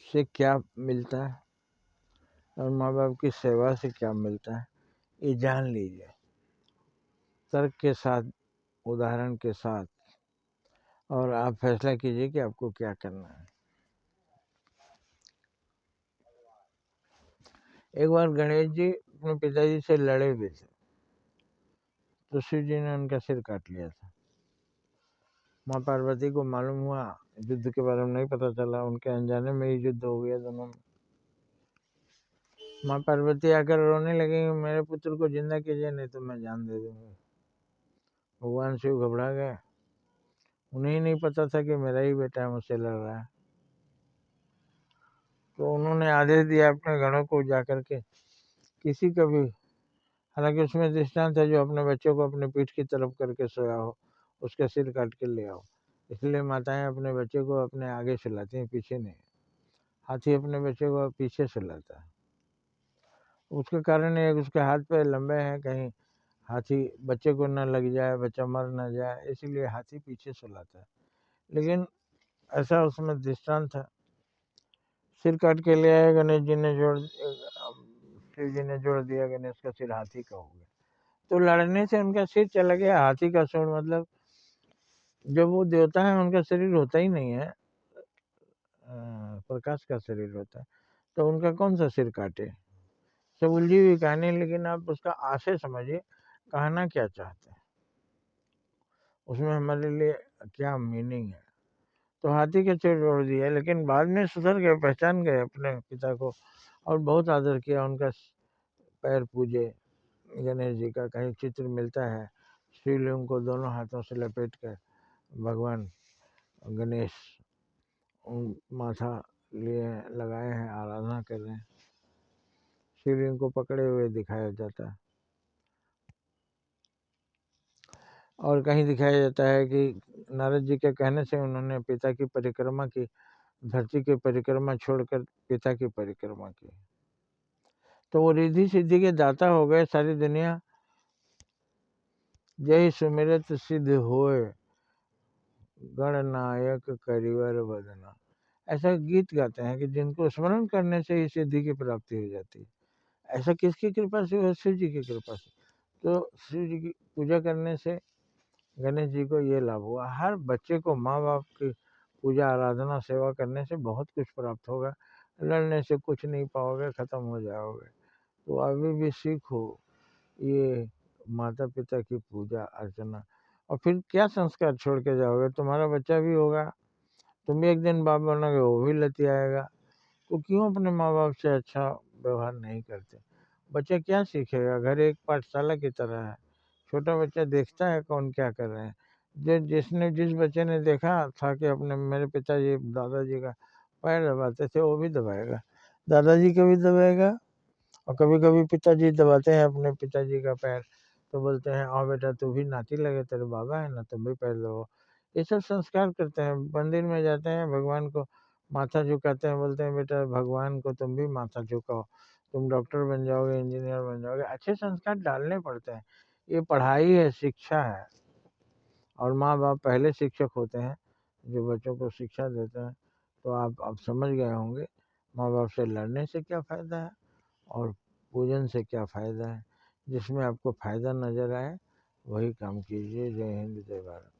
से क्या मिलता है और माँ बाप की सेवा से क्या मिलता है, ये जान लीजिए तर्क के साथ, उदाहरण के साथ, और आप फैसला कीजिए कि आपको क्या करना है। एक बार गणेश जी अपने पिताजी से लड़े हुए थे, तो शिव जी ने उनका सिर काट लिया था। माँ पार्वती को मालूम हुआ, युद्ध के बारे में नहीं पता चला, उनके अनजाने में ही युद्ध हो गया दोनों में। माँ पार्वती आकर रोने लगी, मेरे पुत्र को जिंदा कीजिए नहीं तो मैं जान दे दूंगी। भगवान शिव घबरा गए, उन्हें ही नहीं पता था कि मेरा ही बेटा मुझसे लड़ रहा है। तो उन्होंने आदेश दिया अपने गणों को जाकर के किसी का भी, हालांकि उसमें दृष्टांत है, जो अपने बच्चों को अपने पीठ की तरफ करके सोया हो उसका सिर काट के ले आओ। इसलिए माताएं अपने बच्चे को अपने आगे सुलाती हैं, पीछे नहीं। हाथी अपने बच्चे को पीछे सुलाता है, उसके कारण एक उसके हाथ पैर लंबे हैं, कहीं हाथी बच्चे को न लग जाए, बच्चा मर न जाए, इसीलिए हाथी पीछे सुलाता है। लेकिन ऐसा उसमें दृष्टांत था। सिर काट के ले आए, गणेश जी ने शिव जी ने जोड़ दिया, गणेश का सिर हाथी का हो गया। तो लड़ने से उनका सिर चला गया, हाथी का सूंड, मतलब जब वो देवता है उनका शरीर होता ही नहीं है, प्रकाश का शरीर होता है, तो उनका कौन सा सिर काटे। सब उलझी हुई कहानी, लेकिन आप उसका आशय समझिए, कहना क्या चाहते हैं, उसमें हमारे लिए क्या मीनिंग है। तो हाथी के सिर जोड़ दिया, लेकिन बाद में सुधर गए, पहचान गए अपने पिता को और बहुत आदर किया, उनका पैर पूजे। गणेश जी का कहीं चित्र मिलता है, शिवलिंग को दोनों हाथों से लपेट कर भगवान गणेश माथा लिए लगाए हैं, आराधना कर रहे हैं, शिवलिंग को पकड़े हुए दिखाया जाता है। और कहीं दिखाया जाता है कि नारद जी के कहने से उन्होंने पिता की परिक्रमा की, धरती की परिक्रमा छोड़कर पिता की परिक्रमा की, तो वो रिद्धि सिद्धि के दाता हो गए। सारी दुनिया जय सुमिरत सिद्ध होए, गणनायक करिवर बदना, ऐसा गीत गाते हैं कि जिनको स्मरण करने से ही सिद्धि की प्राप्ति हो जाती है। ऐसा किसकी कृपा से हुआ? शिव जी की कृपा से। तो शिव जी की पूजा करने से गणेश जी को ये लाभ हुआ। हर बच्चे को माँ बाप की पूजा आराधना सेवा करने से बहुत कुछ प्राप्त होगा, लड़ने से कुछ नहीं पाओगे, खत्म हो जाओगे। तो अभी भी सीखो ये माता पिता की पूजा अर्चना, और फिर क्या संस्कार छोड़ के जाओगे। तुम्हारा बच्चा भी होगा, तुम भी एक दिन बाप बनोगे, वो भी लती आएगा। तो क्यों अपने माँ बाप से अच्छा व्यवहार नहीं करते। बच्चा क्या सीखेगा, घर एक पाठशाला की तरह है, छोटा बच्चा देखता है कौन क्या कर रहे हैं। जिस बच्चे ने देखा था कि अपने मेरे पिताजी दादाजी का पैर दबाते थे, वो भी दबाएगा, दादाजी का भी दबाएगा। और कभी कभी पिताजी दबाते हैं अपने पिताजी का पैर, तो बोलते हैं आओ बेटा तू भी नाती लगे, तेरे बाबा है ना, तुम भी पैर दबाओ। ये सब संस्कार करते हैं। मंदिर में जाते हैं, भगवान को माथा झुकाते हैं, बोलते हैं बेटा भगवान को तुम भी माथा झुकाओ, तुम डॉक्टर बन जाओगे, इंजीनियर बन जाओगे। अच्छे संस्कार डालने पड़ते हैं, ये पढ़ाई है, शिक्षा है। और माँ बाप पहले शिक्षक होते हैं जो बच्चों को शिक्षा देते हैं। तो आप समझ गए होंगे माँ बाप से लड़ने से क्या फ़ायदा है और पूजन से क्या फ़ायदा है। जिसमें आपको फ़ायदा नज़र आए वही काम कीजिए। जय हिंद, जय भारत।